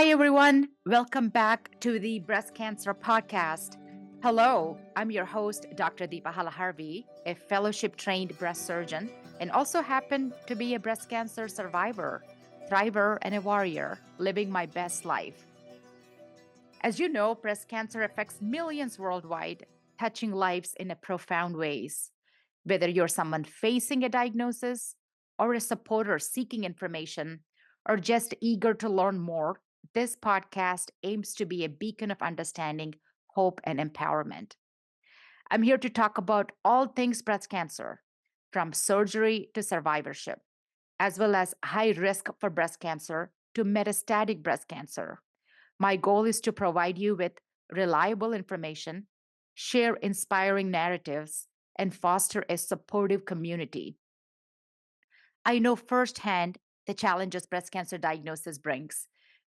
Hi, everyone. Welcome back to the Breast Cancer Podcast. Hello, I'm your host, Dr. Deepa Halaharvi, a fellowship trained breast surgeon, and also happen to be a breast cancer survivor, thriver, and a warrior, living my best life. As you know, breast cancer affects millions worldwide, touching lives in a profound ways. Whether you're someone facing a diagnosis or a supporter seeking information or just eager to learn more, this podcast aims to be a beacon of understanding, hope, and empowerment. I'm here to talk about all things breast cancer, from surgery to survivorship, as well as high risk for breast cancer to metastatic breast cancer. My goal is to provide you with reliable information, share inspiring narratives, and foster a supportive community. I know firsthand the challenges breast cancer diagnosis brings.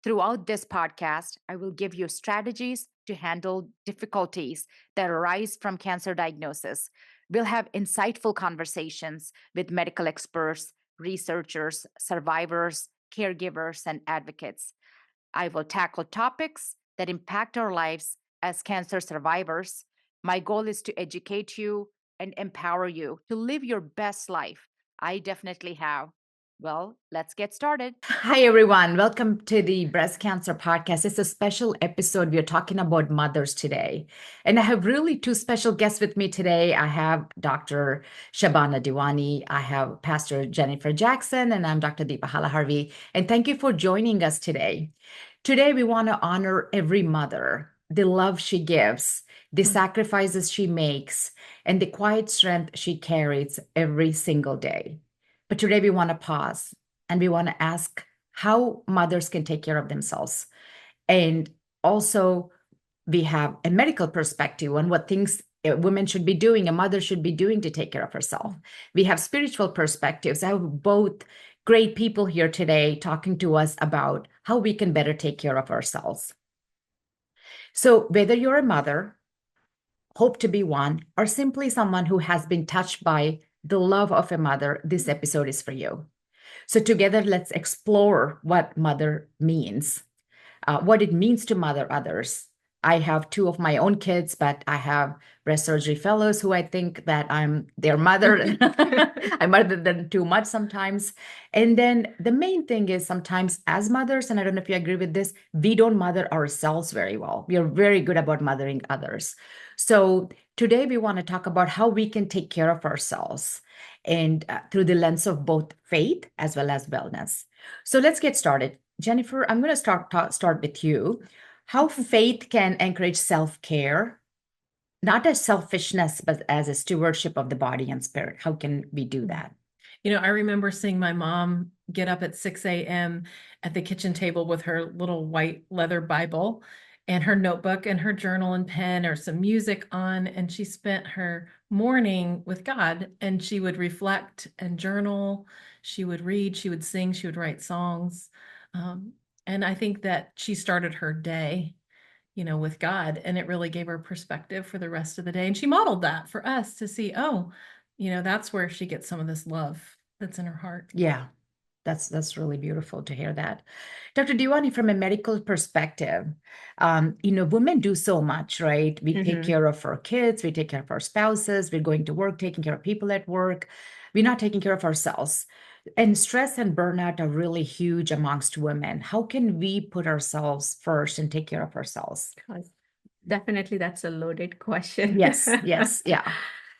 Throughout this podcast, I will give you strategies to handle difficulties that arise from cancer diagnosis. We'll have insightful conversations with medical experts, researchers, survivors, caregivers, and advocates. I will tackle topics that impact our lives as cancer survivors. My goal is to educate you and empower you to live your best life. I definitely have. Well, let's get started. Hi, everyone. Welcome to the Breast Cancer Podcast. It's a special episode. We are talking about mothers today. And I have really two special guests with me today. I have Dr. Shabana Dewani, I have Pastor Jennifer Jackson, and I'm Dr. Deepa Halaharvi. And thank you for joining us today. Today, we want to honor every mother, the love she gives, the sacrifices she makes, and the quiet strength she carries every single day. But today we want to pause and we want to ask how mothers can take care of themselves. And also, we have a medical perspective on what things a woman should be doing, a mother should be doing to take care of herself. We have spiritual perspectives. I have both great people here today talking to us about how we can better take care of ourselves. So, whether you're a mother, hope to be one, or simply someone who has been touched by the love of a mother, this episode is for you. So, together, let's explore what mother means, what it means to mother others. I have two of my own kids, but I have breast surgery fellows who I think that I'm their mother. I mother them too much sometimes. And then the main thing is sometimes as mothers, and I don't know if you agree with this, we don't mother ourselves very well. We are very good about mothering others. So today we want to talk about how we can take care of ourselves and through the lens of both faith as well as wellness. So let's get started. Jennifer, I'm going to start with you. How faith can encourage self-care, not as selfishness, but as a stewardship of the body and spirit. How can we do that? You know, I remember seeing my mom get up at 6 a.m. at the kitchen table with her little white leather Bible and her notebook and her journal and pen or some music on. And she spent her morning with God, and she would reflect and journal. She would read, she would sing, she would write songs. And I think that she started her day, with God, and it really gave her perspective for the rest of the day. And she modeled that for us to see, that's where she gets some of this love that's in her heart. Yeah, that's really beautiful to hear that. Dr. Dewani, from a medical perspective, women do so much, right? We take care of our kids, we take care of our spouses, we're going to work, taking care of people at work. We're not taking care of ourselves. And stress and burnout are really huge amongst women. How can we put ourselves first and take care of ourselves? Definitely, that's a loaded question. Yes, yeah.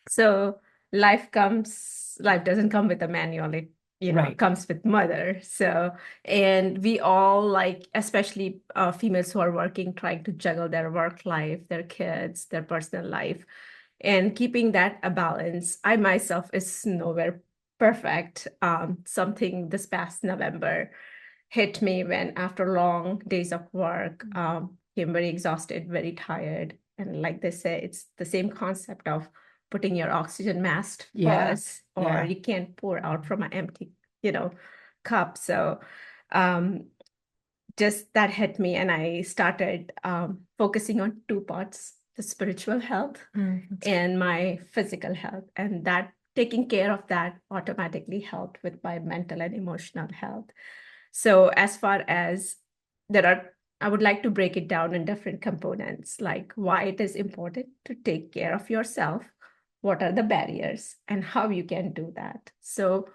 So life doesn't come with a manual. It Right. comes with mother. So, and we all especially females who are working, trying to juggle their work life, their kids, their personal life, and keeping that a balance. I myself is nowhere perfect. Something this past November hit me when after long days of work, came very exhausted, very tired. And like they say, it's the same concept of putting your oxygen mask first, or you can't pour out from an empty, cup. So just that hit me, and I started focusing on two parts: the spiritual health and my physical health. And that taking care of that automatically helped with my mental and emotional health. So as far as there are I would like to break it down in different components, like why it is important to take care of yourself, what are the barriers, and how you can do that. So,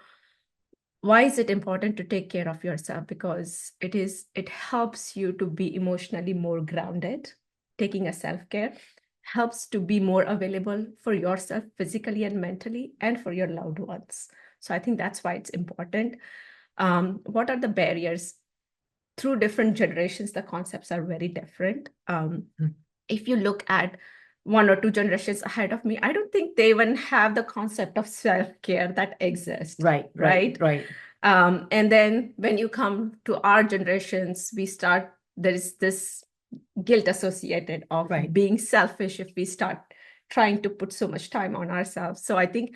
why is it important to take care of yourself? Because it helps you to be emotionally more grounded. Taking a self-care helps to be more available for yourself physically and mentally, and for your loved ones. So I think that's why it's important. What are the barriers? Through different generations, the concepts are very different. If you look at one or two generations ahead of me, I don't think they even have the concept of self-care that exists. Right. And then when you come to our generations, there is this guilt associated of Right. being selfish if we start trying to put so much time on ourselves. So I think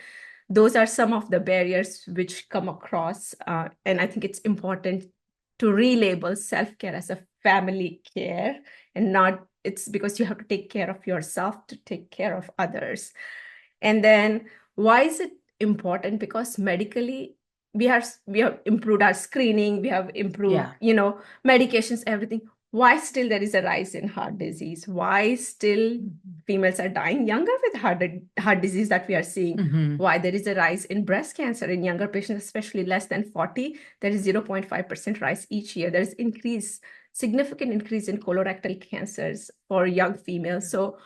those are some of the barriers which come across. And I think it's important to relabel self-care as a family care, and not it's because you have to take care of yourself to take care of others. And then why is it important? Because medically we have improved our screening, we have improved medications, everything. Why still there is a rise in heart disease? Why still females are dying younger with heart disease that we are seeing? Why there is a rise in breast cancer in younger patients, especially less than 40? There is 0.5% rise each year. There is significant increase in colorectal cancers for young females. So,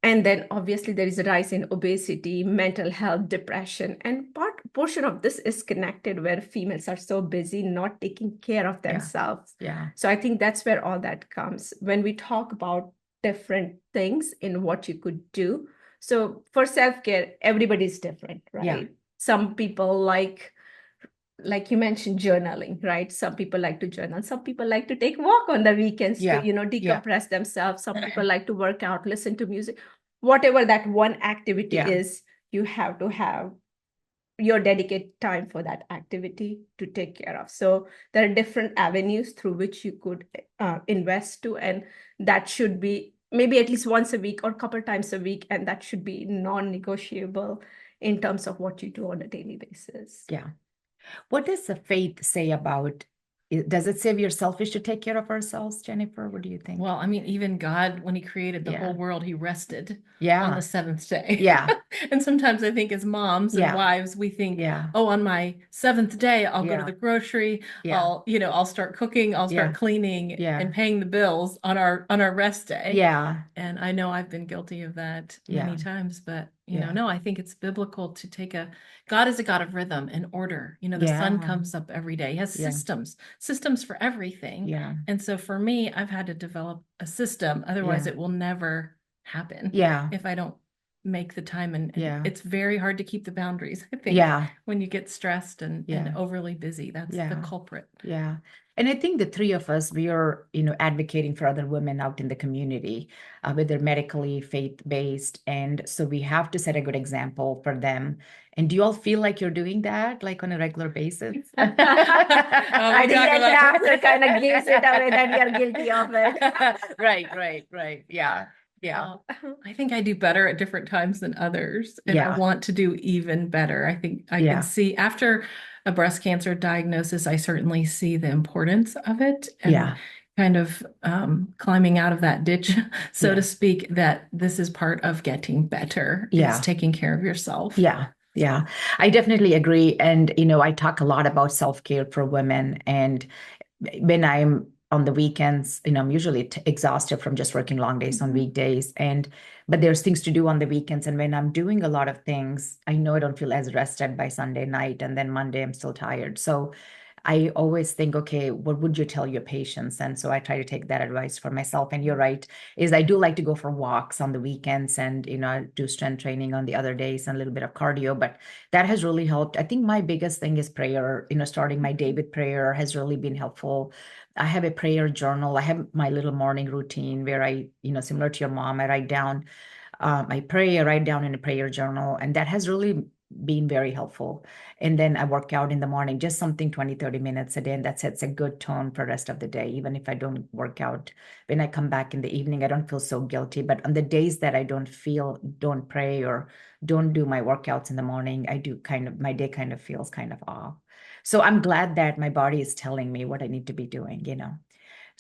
and then obviously there is a rise in obesity, mental health, depression, and portion of this is connected where females are so busy not taking care of themselves. So I think that's where all that comes when we talk about different things in what you could do. So for self-care, everybody's different, right? Some people like you mentioned, journaling, right? Some people like to journal. Some people like to take walk on the weekends to, decompress themselves. Some people like to work out, listen to music. Whatever that one activity is, you have to have your dedicated time for that activity to take care of. So there are different avenues through which you could invest to, and that should be maybe at least once a week or a couple times a week, and that should be non-negotiable in terms of what you do on a daily basis. What does the faith say about does it say we are selfish to take care of ourselves, Jennifer? What do you think? Well, I mean, even God, when he created the whole world, he rested on the seventh day. And sometimes I think as moms and wives, we think, oh, on my seventh day, I'll go to the grocery. I'll start cooking, I'll start cleaning and paying the bills on our rest day. And I know I've been guilty of that many times, but no, I think it's biblical to God is a God of rhythm and order. The sun comes up every day. He has systems for everything. And so for me, I've had to develop a system. Otherwise, it will never happen if I don't make the time. And it's very hard to keep the boundaries, I think, when you get stressed and overly busy. That's the culprit. And I think the three of us, we are, advocating for other women out in the community, whether medically, faith-based. And so we have to set a good example for them. And do you all feel like you're doing that, like on a regular basis? I think that answer kind of gives it away that you're guilty of it. Right. Yeah. I think I do better at different times than others, and I want to do even better. I think I can see after a breast cancer diagnosis, I certainly see the importance of it and kind of climbing out of that ditch, so to speak, that this is part of getting better, is taking care of yourself. I definitely agree. And, I talk a lot about self-care for women. And when I'm on the weekends, I'm usually exhausted from just working long days on weekdays. But there's things to do on the weekends. And when I'm doing a lot of things, I know I don't feel as rested by Sunday night. And then Monday, I'm still tired. So I always think, okay, what would you tell your patients? And so I try to take that advice for myself. And you're right, is I do like to go for walks on the weekends and, I do strength training on the other days and a little bit of cardio, but that has really helped. I think my biggest thing is prayer, starting my day with prayer has really been helpful. I have a prayer journal. I have my little morning routine where I, similar to your mom, I write down, I pray, I write down in a prayer journal, and that has really been very helpful. And then I work out in the morning, just something 20-30 minutes a day, and that sets a good tone for the rest of the day. Even if I don't work out, when I come back in the evening, I don't feel so guilty. But on the days that I don't pray or don't do my workouts in the morning, my day kind of feels kind of off. So I'm glad that my body is telling me what I need to be doing,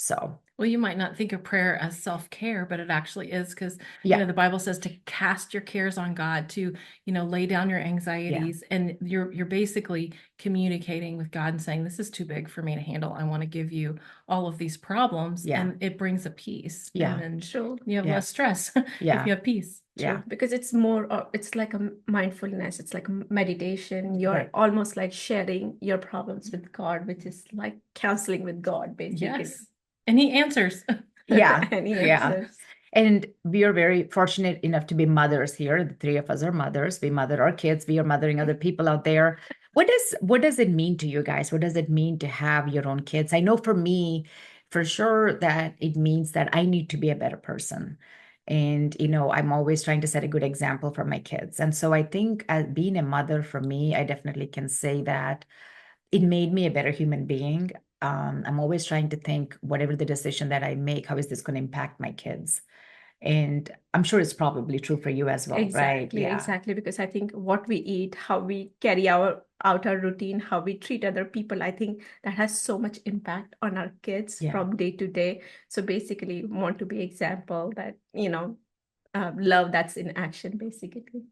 So, Well, you might not think of prayer as self-care, but it actually is, because yeah, the Bible says to cast your cares on God, to lay down your anxieties, and you're basically communicating with God and saying, this is too big for me to handle. I want to give you all of these problems, and it brings a peace. Yeah. And then True. you have Yeah. less stress if Yeah. you have peace. Yeah. Because it's more, it's like a mindfulness, it's like a meditation. You're Right. almost like sharing your problems with God, which is like counseling with God, basically. Yes. And he answers. Yeah. And he Yeah. answers. And we are very fortunate enough to be mothers here. The three of us are mothers. We mother our kids. We are mothering other people out there. What does it mean to you guys? What does it mean to have your own kids? I know for me, for sure, that it means that I need to be a better person. And, I'm always trying to set a good example for my kids. And so I think as being a mother for me, I definitely can say that it made me a better human being. I'm always trying to think, whatever the decision that I make, how is this going to impact my kids? And I'm sure it's probably true for you as well, right? Exactly, Yeah. exactly. Because I think what we eat, how we carry our out our routine, how we treat other people, I think that has so much impact on our kids Yeah. from day to day. So basically, want to be example that, love that's in action, basically.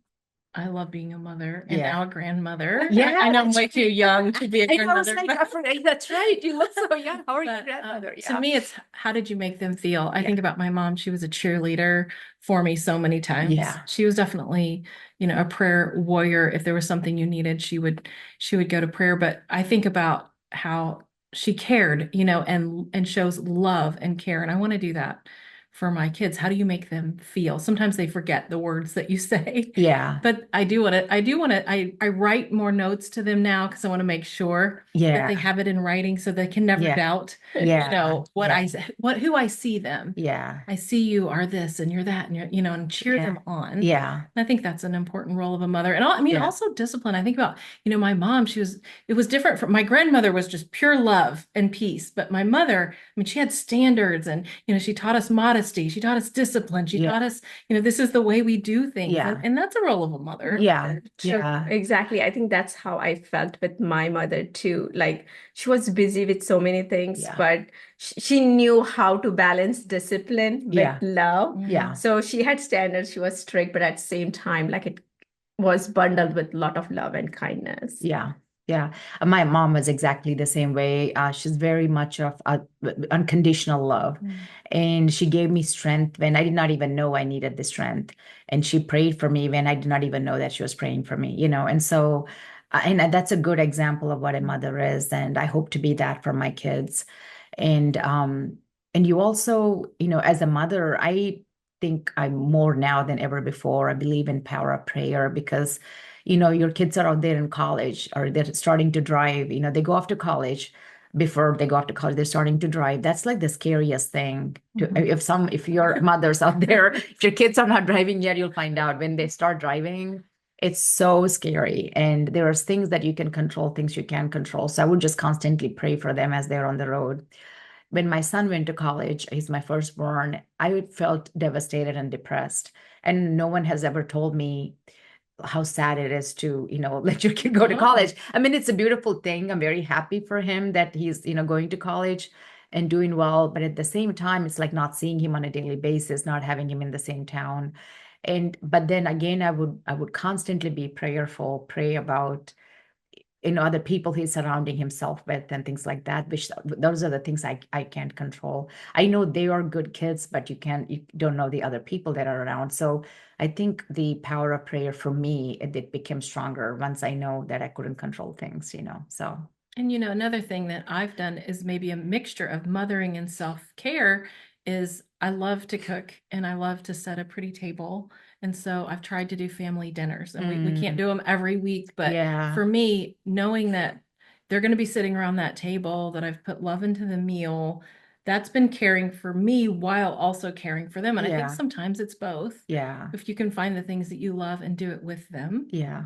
I love being a mother and Yeah. now a grandmother. Yeah, I know I'm that's way too young to be a I know, I was grandmother. like, I forgot, that's right. You look so young. How are you, But, grandmother? to Yeah. me, it's how did you make them feel? I Yeah. think about my mom. She was a cheerleader for me so many times. Yeah. She was definitely, a prayer warrior. If there was something you needed, she would go to prayer. But I think about how she cared, and shows love and care. And I want to do that for my kids. How do you make them feel? Sometimes they forget the words that you say. Yeah. But I write more notes to them now, because I want to make sure that Yeah. they have it in writing, so they can never Yeah. doubt, Yeah. what Yeah. who I see them. Yeah. I see you are this and you're that, and and cheer Yeah. them on. Yeah. And I think that's an important role of a mother. And Yeah. also discipline. I think about, my mom, it was different from my grandmother, was just pure love and peace. But my mother, she had standards, and, she taught us modesty. She taught us discipline. She Yeah. taught us, this is the way we do things. Yeah. And that's a role of a mother. Yeah. True. Yeah. Exactly. I think that's how I felt with my mother too. Like she was busy with so many things, Yeah. but she knew how to balance discipline with Yeah. love. Yeah. So she had standards, she was strict, but at the same time, like it was bundled with a lot of love and kindness. Yeah. Yeah. My mom was exactly the same way. She's very much of unconditional love. And she gave me strength when I did not even know I needed the strength. And she prayed for me when I did not even know that she was praying for me, And so, and that's a good example of what a mother is. And I hope to be that for my kids. And you also, as a mother, I think I'm more now than ever before. I believe in power of prayer because your kids are out there in college, or they're starting to drive, they go off to college. Before they go off to college, they're starting to drive. That's like the scariest thing. If your mothers out there, if your kids are not driving yet, you'll find out when they start driving. It's so scary. And there are things that you can control, things you can't control. So I would just constantly pray for them as they're on the road. When my son went to college, he's my firstborn, I felt devastated and depressed. And no one has ever told me how sad it is to, let your kid go to college. I mean, it's a beautiful thing. I'm very happy for him that he's, going to college and doing well. But at the same time, it's like not seeing him on a daily basis, not having him in the same town. But then again, I would constantly be prayerful, pray about, other people he's surrounding himself with and things like that, which those are the things I can't control. I know they are good kids, but you don't know the other people that are around. So I think the power of prayer for me, it became stronger once I know that I couldn't control things, so. And another thing that I've done is maybe a mixture of mothering and self-care is I love to cook and I love to set a pretty table. And so I've tried to do family dinners, and we can't do them every week. But for me, knowing that they're going to be sitting around that table, that I've put love into the meal, that's been caring for me while also caring for them. And I think sometimes it's both. Yeah. If you can find the things that you love and do it with them. Yeah.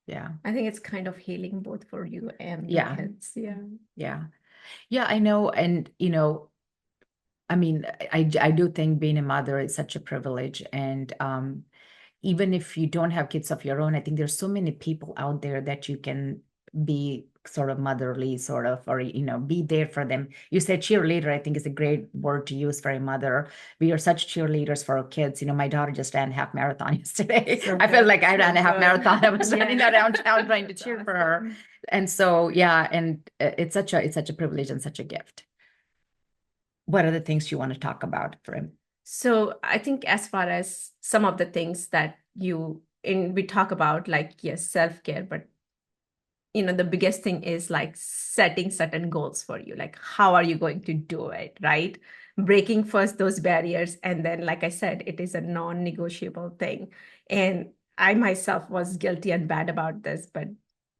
Yeah. I think it's kind of healing both for you and the Yeah. kids. Yeah. Yeah. Yeah, I know. And, I mean, I do think being a mother is such a privilege. And even if you don't have kids of your own, I think there's so many people out there that you can be sort of motherly sort of, or, be there for them. You said cheerleader, I think is a great word to use for a mother. We are such cheerleaders for our kids. My daughter just ran a half marathon yesterday. So I felt good, like I ran so a half good. marathon. I was running Yeah. around town trying to cheer for her. Awesome. And so, yeah, and it's such a privilege and such a gift. What are the things you want to talk about for him? So I think as far as some of the things that we talk about, like, yes, self-care, but the biggest thing is like setting certain goals for you. Like, how are you going to do it, right? Breaking first those barriers. And then, like I said, it is a non-negotiable thing. And I myself was guilty and bad about this, but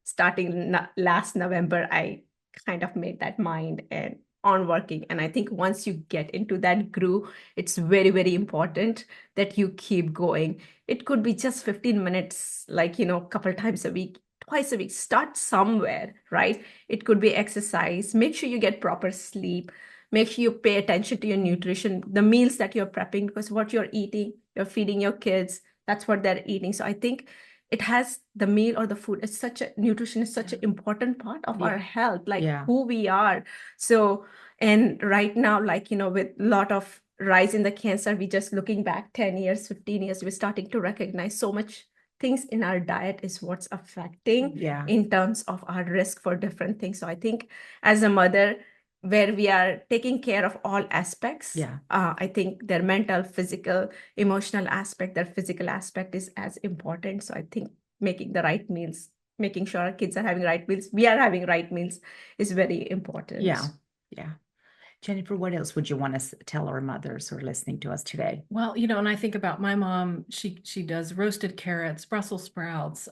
starting last November, I kind of made that mind and on working. And I think once you get into that groove, it's very, very important that you keep going. It could be just 15 minutes, like, a couple times a week, twice a week. Start somewhere, right? It could be exercise. Make sure you get proper sleep. Make sure you pay attention to your nutrition, the meals that you're prepping, because what you're eating, you're feeding your kids, that's what they're eating. So I think it has the meal or the food. It's nutrition is such an important part of our health, like who we are. So, and right now, like, with a lot of rise in the cancer, we just looking back 10 years, 15 years, we're starting to recognize so much things in our diet is what's affecting in terms of our risk for different things. So I think as a mother, where we are taking care of all aspects, I think their mental, physical, emotional aspect, their physical aspect is as important. So I think making the right meals, making sure our kids are having right meals, we are having right meals, is very important. Yeah. Jennifer, what else would you want to tell our mothers who are listening to us today? Well, and I think about my mom, she does roasted carrots, Brussels sprouts,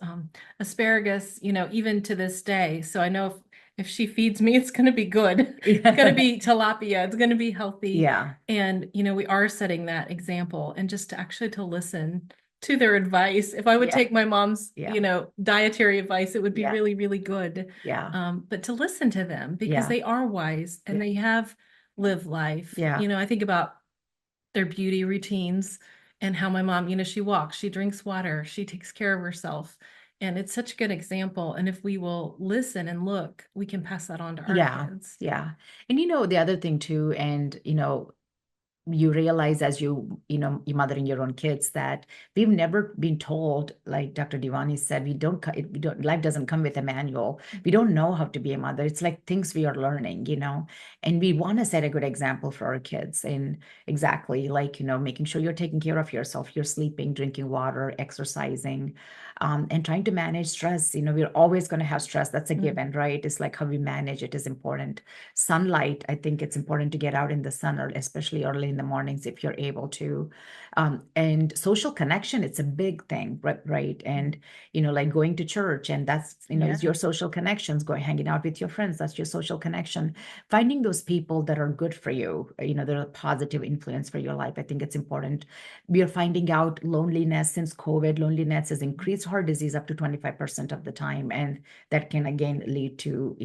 asparagus, even to this day. So I know if she feeds me, it's going to be good. It's going to be tilapia. It's going to be healthy. Yeah. And, we are setting that example, and just to listen to their advice. If I would take my mom's, dietary advice, it would be really, really good. Yeah. But to listen to them, because they are wise and they have lived life. Yeah. I think about their beauty routines and how my mom, she walks, she drinks water, she takes care of herself. And it's such a good example. And if we will listen and look, we can pass that on to our kids. Yeah. And the other thing too, and you realize as you're mothering your own kids that we've never been told, like Dr. Dewani said, we don't, life doesn't come with a manual. We don't know how to be a mother. It's like things we are learning, and we want to set a good example for our kids. And exactly like, making sure you're taking care of yourself, you're sleeping, drinking water, exercising, and trying to manage stress. We're always going to have stress. That's a given, right? It's like how we manage it is important. Sunlight, I think it's important to get out in the sun, or especially early in the mornings if you're able to. And social connection, it's a big thing, right? And like going to church, and that's is your social connections. Hanging out with your friends, that's your social connection. Finding those people that are good for you, they're a positive influence for your life. I think it's important. We are finding out loneliness since COVID. Loneliness has increased heart disease up to 25% of the time, and that can again lead to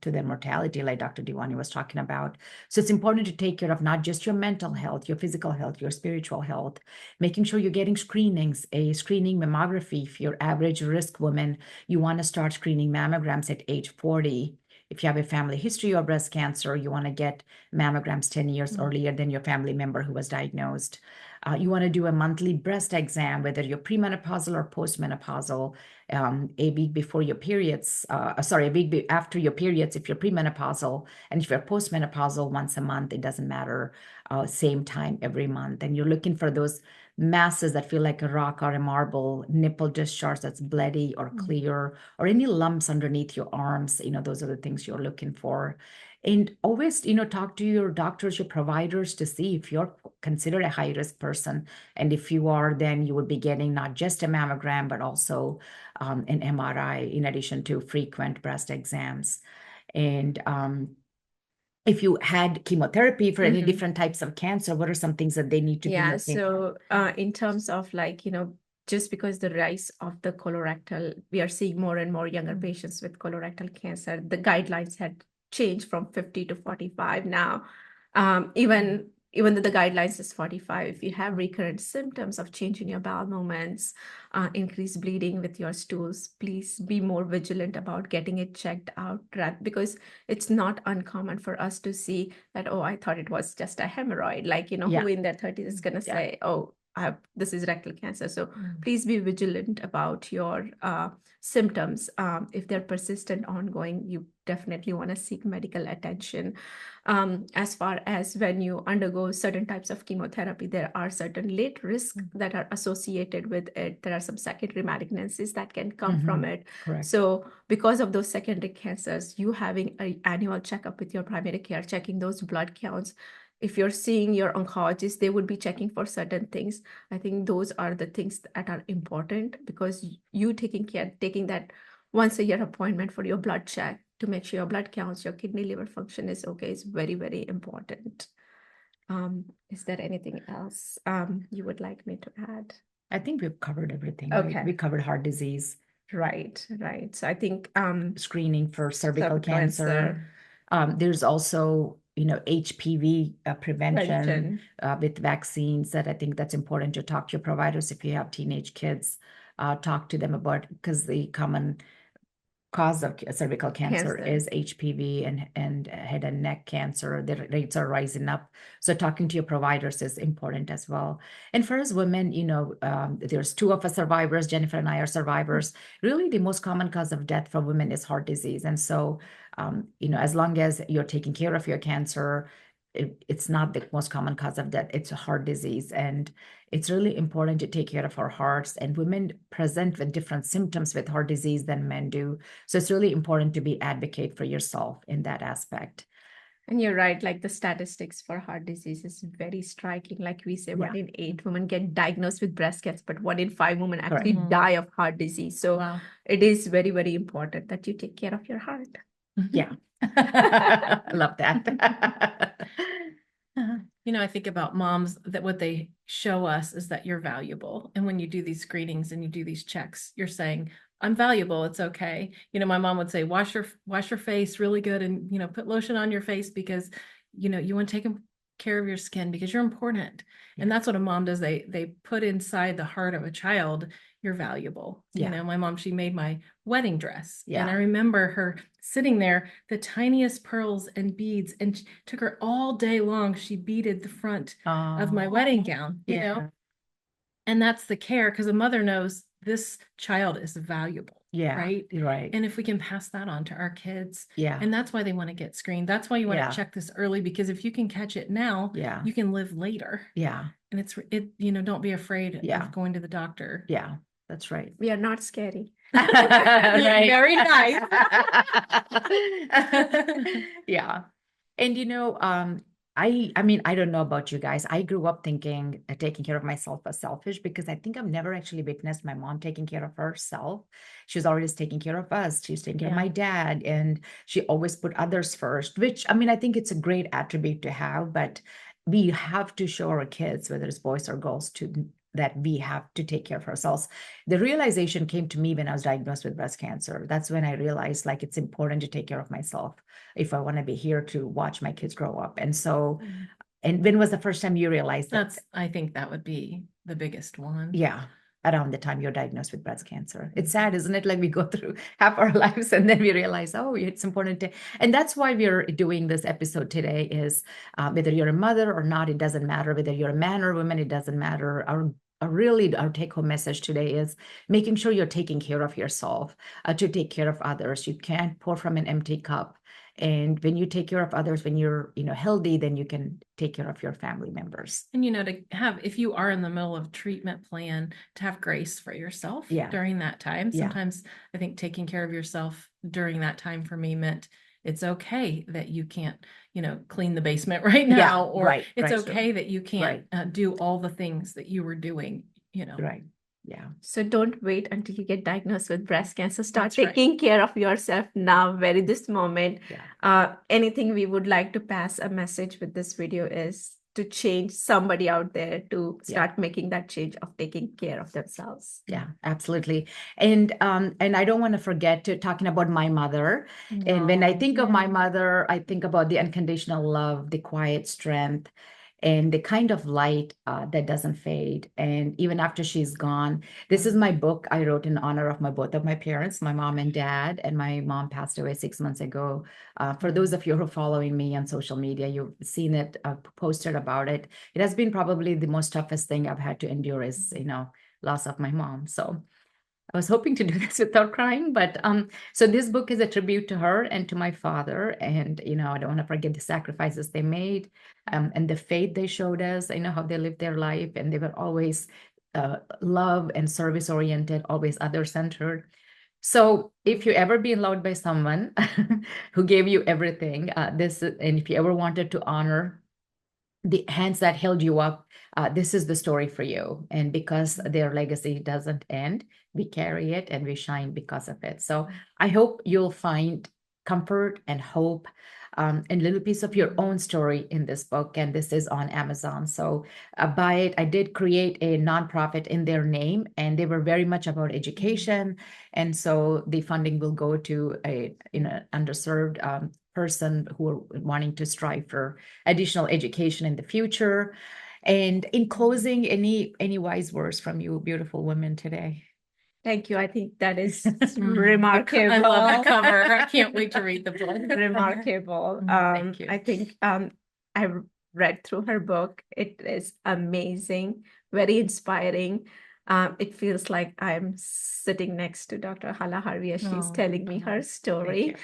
to their mortality, like Dr. Dewani was talking about. So it's important to take care of not just your mental health, your physical health, your spiritual health, making sure you're getting screenings, a screening mammography. If you're average risk woman, you want to start screening mammograms at age 40. If you have a family history of breast cancer, you want to get mammograms 10 years earlier than your family member who was diagnosed. You want to do a monthly breast exam, whether you're premenopausal or postmenopausal, a week before your periods, a week after your periods if you're premenopausal, and if you're postmenopausal, once a month, it doesn't matter, same time every month. And you're looking for those masses that feel like a rock or a marble, nipple discharge that's bloody or clear, or any lumps underneath your arms. Those are the things you're looking for. And always, talk to your doctors, your providers, to see if you're considered a high-risk person. And if you are, then you would be getting not just a mammogram, but also an MRI, in addition to frequent breast exams. And if you had chemotherapy for any different types of cancer, what are some things that they need to be looking? So in terms of like, just because the rise of the colorectal, we are seeing more and more younger patients with colorectal cancer. The guidelines had changed from 50 to 45 now. Even even though the guidelines is 45, if you have recurrent symptoms of change in your bowel movements, increased bleeding with your stools, please be more vigilant about getting it checked out, because it's not uncommon for us to see that, oh, I thought it was just a hemorrhoid. Like, Yeah. who in their 30s is going to Yeah. say, oh, this is rectal cancer. So Mm. please be vigilant about your symptoms. If they're persistent, ongoing, you definitely want to seek medical attention. As far as when you undergo certain types of chemotherapy, there are certain late risks that are associated with it. There are some secondary malignancies that can come from it. Correct. So because of those secondary cancers, you having an annual checkup with your primary care, checking those blood counts. If you're seeing your oncologist, they would be checking for certain things. I think those are the things that are important, because you taking that once a year appointment for your blood check to make sure your blood counts, your kidney, liver function is okay, is very, very important. Is there anything else you would like me to add? I think we've covered everything. Okay. Right? We covered heart disease. Right. So I think Screening for cervical cervical cancer. There's also, HPV prevention with vaccines, that I think that's important to talk to your providers. If you have teenage kids, talk to them about, because the common cause of cervical cancer is HPV and head and neck cancer. The rates are rising up. So talking to your providers is important as well. And for us women, there's two of us survivors. Jennifer and I are survivors. Really, the most common cause of death for women is heart disease. And so, as long as you're taking care of your cancer, it's not the most common cause of death. It's a heart disease. And it's really important to take care of our hearts. And women present with different symptoms with heart disease than men do. So it's really important to be advocate for yourself in that aspect. And you're right, like the statistics for heart disease is very striking. Like we say, 1 in 8 women get diagnosed with breast cancer, but 1 in 5 women actually die of heart disease. So it is very, very important that you take care of your heart. Yeah. I love that. I think about moms, that what they show us is that you're valuable. And when you do these screenings and you do these checks, you're saying, I'm valuable. It's okay. My mom would say, wash your face really good and, put lotion on your face, because, you want to take care of your skin because you're important. Yeah. And that's what a mom does. They put inside the heart of a child, you're valuable. Yeah. My mom, she made my wedding dress. Yeah. And I remember her sitting there, the tiniest pearls and beads, and took her all day long. She beaded the front of my wedding gown, you know? And that's the care, because a mother knows this child is valuable. Yeah. Right. Right. And if we can pass that on to our kids. Yeah. And that's why they want to get screened. That's why you want to check this early, because if you can catch it now, you can live later. Yeah. And don't be afraid of going to the doctor. Yeah. That's right. We are not scary. Right. Very nice. Yeah. And I don't know about you guys. I grew up thinking taking care of myself was selfish, because I think I've never actually witnessed my mom taking care of herself. She was always taking care of us. She was taking care of my dad, and she always put others first, which, I think it's a great attribute to have, but we have to show our kids, whether it's boys or girls, that we have to take care of ourselves. The realization came to me when I was diagnosed with breast cancer. That's when I realized, like, it's important to take care of myself if I want to be here to watch my kids grow up. And so, and when was the first time you realized that? I think that would be the biggest one. Yeah. Around the time you're diagnosed with breast cancer. It's sad, isn't it? Like, we go through half our lives and then we realize, oh, it's important to, and that's why we're doing this episode today is whether you're a mother or not, it doesn't matter. Whether you're a man or woman, it doesn't matter. Our take-home message today is making sure you're taking care of yourself, to take care of others. You can't pour from an empty cup. And when you take care of others, when you're, healthy, then you can take care of your family members. And, to have, if you are in the middle of treatment plan, to have grace for yourself during that time. Sometimes I think taking care of yourself during that time for me meant it's okay that you can't, clean the basement right now, or it's okay that you can't do all the things that you were doing, Right. Yeah. So don't wait until you get diagnosed with breast cancer. Start taking care of yourself now, this moment. Yeah. Anything we would like to pass a message with this video is to change somebody out there to start making that change of taking care of themselves. Yeah, absolutely. And I don't want to forget to talking about my mother. And when I think of my mother, I think about the unconditional love, the quiet strength, and the kind of light that doesn't fade. And even after she's gone, this is my book I wrote in honor of both of my parents, my mom and dad. And my mom passed away 6 months ago. For those of you who are following me on social media, you've seen it, posted about it. It has been probably the most toughest thing I've had to endure is, loss of my mom. So I was hoping to do this without crying, but so this book is a tribute to her and to my father. And, I don't want to forget the sacrifices they made, and the faith they showed us. I know how they lived their life, and they were always love and service oriented, always other centered. So if you ever been loved by someone who gave you everything, and if you ever wanted to honor the hands that held you up, this is the story for you. And because their legacy doesn't end, we carry it and we shine because of it. So I hope you'll find comfort and hope, and a little piece of your own story in this book. And this is on Amazon. So buy it. I did create a nonprofit in their name, and they were very much about education. And so the funding will go to a underserved person who are wanting to strive for additional education in the future. And in closing, any wise words from you, beautiful women today? Thank you. I think that is I remarkable. love the cover. I can't wait to read the book. Remarkable. Thank you. I think I read through her book. It is amazing, very inspiring. It feels like I'm sitting next to Dr. Halaharvi as she's Oh, telling me her Thank story.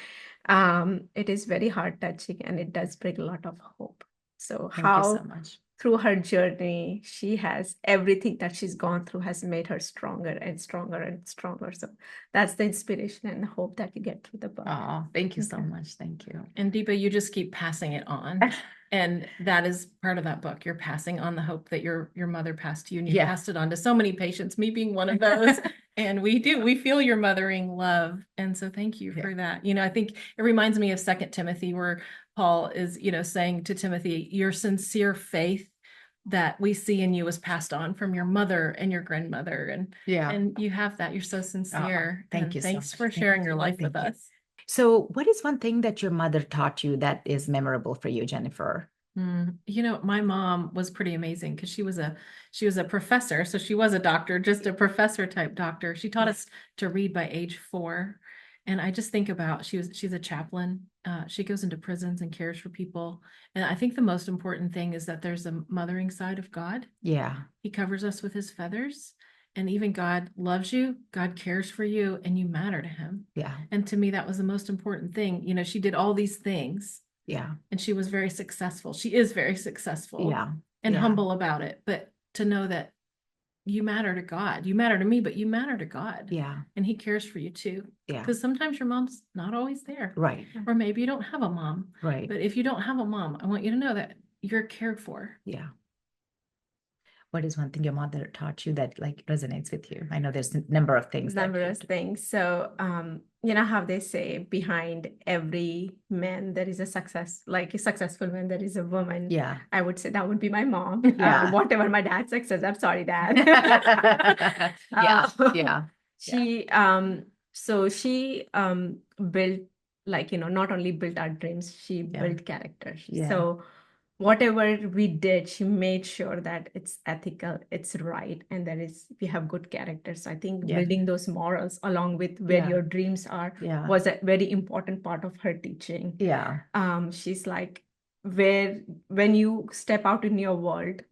you. It is very heart-touching, and it does bring a lot of hope. So Thank you how so much. through her journey, she has everything that she's gone through has made her stronger and stronger and stronger. So that's the inspiration and hope that you get through the book. Oh, thank you so Okay. much. Thank you. And Deepa, you just keep passing it on. And that is part of that book. You're passing on the hope that your mother passed to you, and you Yeah. passed it on to so many patients, me being one of those. And we feel your mothering love. And so thank you for that. I think it reminds me of 2 Timothy, where Paul is, saying to Timothy, your sincere faith that we see in you was passed on from your mother and your grandmother. And you have that. You're so sincere. Thank And you so thanks much. for Thank sharing your you. life Thank with you. us. So what is one thing that your mother taught you that is memorable for you, Jennifer? My mom was pretty amazing because she was a professor. So she was a doctor, just a professor type doctor. She taught us to read by age 4. And I just think about, she's a chaplain. She goes into prisons and cares for people. And I think the most important thing is that there's a mothering side of God. Yeah. He covers us with his feathers. And even God loves you, God cares for you, and you matter to him. Yeah. And to me, that was the most important thing. She did all these things. Yeah. And she was very successful. She is very successful. Yeah. And Yeah. humble about it. But to know that you matter to God. You matter to me, but you matter to God. Yeah. And he cares for you too. Yeah. Because sometimes your mom's not always there. Right. Or maybe you don't have a mom. Right. But if you don't have a mom, I want you to know that you're cared for. Yeah. What is one thing your mother taught you that resonates with you? I know there's a number of things. Things. So, how they say behind every man there is a successful man, there is a woman. Yeah. I would say that would be my mom. Yeah. Whatever my dad success, I'm sorry, Dad. Yeah. Yeah. So she built, not only built our dreams, she built characters. Yeah. So whatever we did, she made sure that it's ethical, it's right, and we have good characters. I think building those morals along with where your dreams are was a very important part of her teaching. Yeah. She's like, when you step out in your world,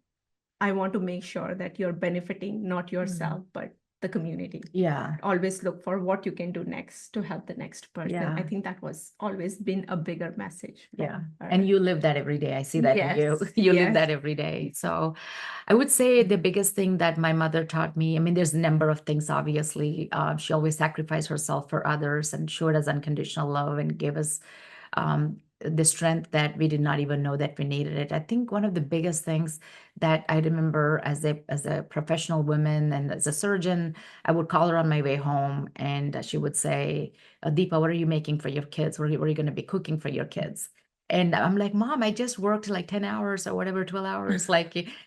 I want to make sure that you're benefiting not yourself, but the community. Yeah. Always look for what you can do next to help the next person. Yeah. I think that was always been a bigger message. Yeah. Her. And you live that every day. I see that in you. You live that every day. So I would say the biggest thing that my mother taught me, I mean, there's a number of things, obviously. She always sacrificed herself for others and showed us unconditional love and gave us the strength that we did not even know that we needed it. I think one of the biggest things that I remember as a professional woman and as a surgeon, I would call her on my way home, and she would say, Deepa, what are you making for your kids? What are you going to be cooking for your kids? And I'm like, Mom, I just worked like 10 hours or whatever, 12 hours.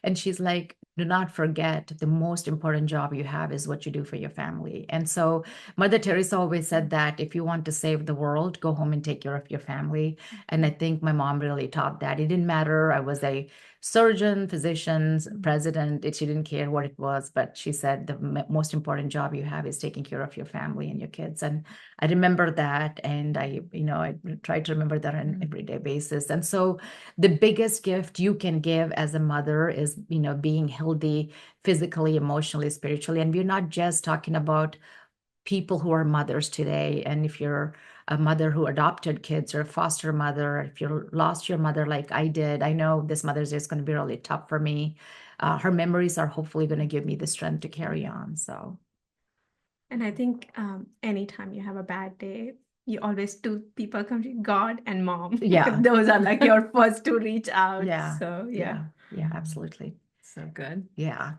And she's like, do not forget the most important job you have is what you do for your family. And so Mother Teresa always said that if you want to save the world, go home and take care of your family. And I think my mom really taught that. It didn't matter. I was a surgeon, physician, president. She didn't care what it was, but she said the most important job you have is taking care of your family and your kids. And I remember that. And I try to remember that on an everyday basis. And so the biggest gift you can give as a mother is, being healthy physically, emotionally, spiritually. And we're not just talking about people who are mothers today. And if you're a mother who adopted kids or a foster mother, if you lost your mother like I did, I know this Mother's Day is going to be really tough for me. Her memories are hopefully going to give me the strength to carry on. So. And I think anytime you have a bad day, you always two people come to you, God and mom. Yeah. Those are like your first to reach out. Yeah. So Yeah, absolutely. So good. Yeah.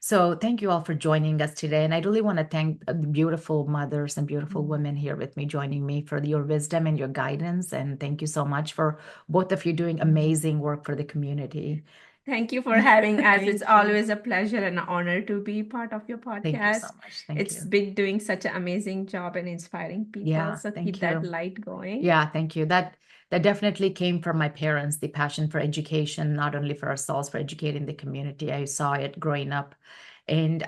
So thank you all for joining us today. And I really want to thank the beautiful mothers and beautiful women here with me, joining me, for your wisdom and your guidance. And thank you so much for both of you doing amazing work for the community. Thank you for having us. Thank It's you. always a pleasure and an honor to be part of your podcast. Thank you so much. Thank It's you. been doing such an amazing job and inspiring people. Yeah, So thank keep that you. light going. Yeah, thank you. That definitely came from my parents, the passion for education, not only for ourselves, for educating the community. I saw it growing up. And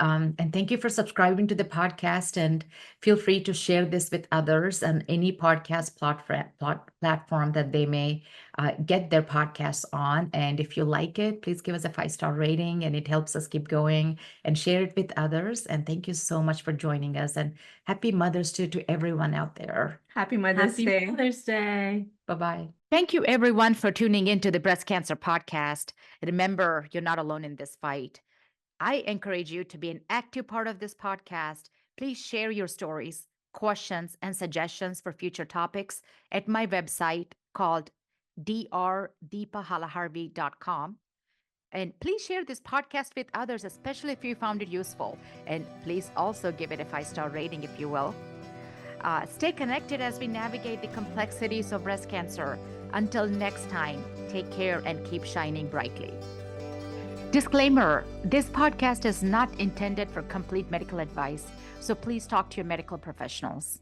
thank you for subscribing to the podcast, and feel free to share this with others on any podcast platform that they may get their podcasts on. And if you like it, please give us a 5-star rating, and it helps us keep going, and share it with others. And thank you so much for joining us, and happy Mother's Day to everyone out there. Happy Mother's Happy Day. Mother's Day. Bye-bye. Thank you, everyone, for tuning into the Breast Cancer Podcast. Remember, you're not alone in this fight. I encourage you to be an active part of this podcast. Please share your stories, questions, and suggestions for future topics at my website called drdeepahalaharvi.com. And please share this podcast with others, especially if you found it useful. And please also give it a 5-star rating, if you will. Stay connected as we navigate the complexities of breast cancer. Until next time, take care and keep shining brightly. Disclaimer: this podcast is not intended for complete medical advice, so please talk to your medical professionals.